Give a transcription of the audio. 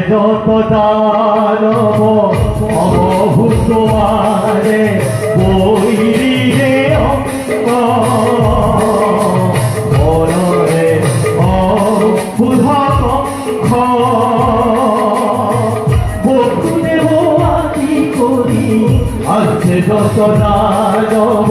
যত দানব অবভূত আরে বৈরী রে অঙ্গ মনরে অবুধ কঙ্খ বসুদেব আদি করি আছে যত দানব